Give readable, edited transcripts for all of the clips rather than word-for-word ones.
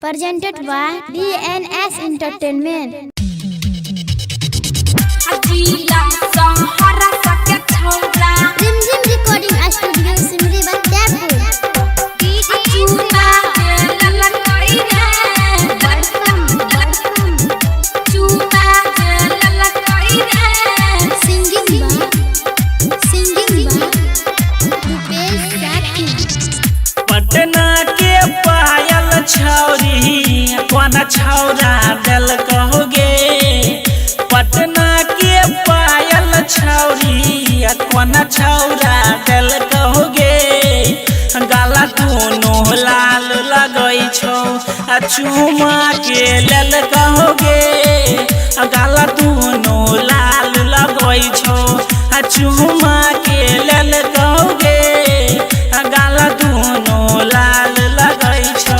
Presented by DNS Entertainment. Zim Recording Studio Simri Bandapur. कौन छौरा दिल कहोगे पटना के पायल छौरी कौन छौरा दिल कहोगे गाला दोनों लाल लगई छो चुमा के लेल कहोगे गाला दोनों लाल लगई छो चुमा के लेल कहोगे गाला दोनों लाल लगई छो।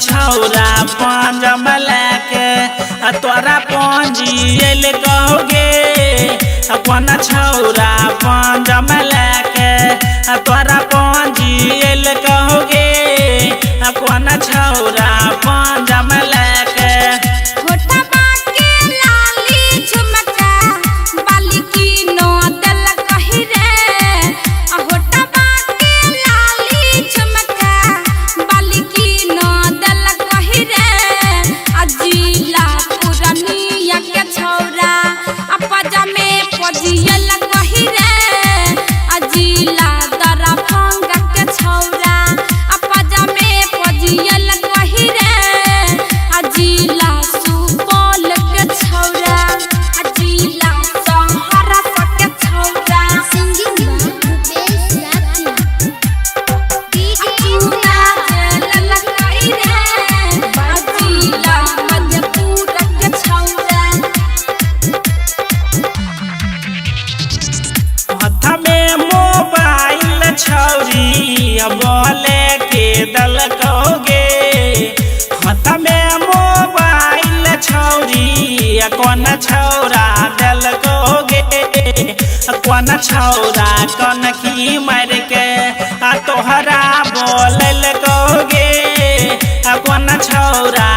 छौरा पंजम लेके तोरा पंजियल कहोगे कौन छौरा पंजम लेके तोरा पंजियल कहोगे कौन छौरा पंजम लेके बोले के दल कहोगे हाथ में मोबाइल छौरी कौन छौरा दिल कहोगे कौन छौरा कौन की मार के तोहरा बोल कहोगे कौन छौरा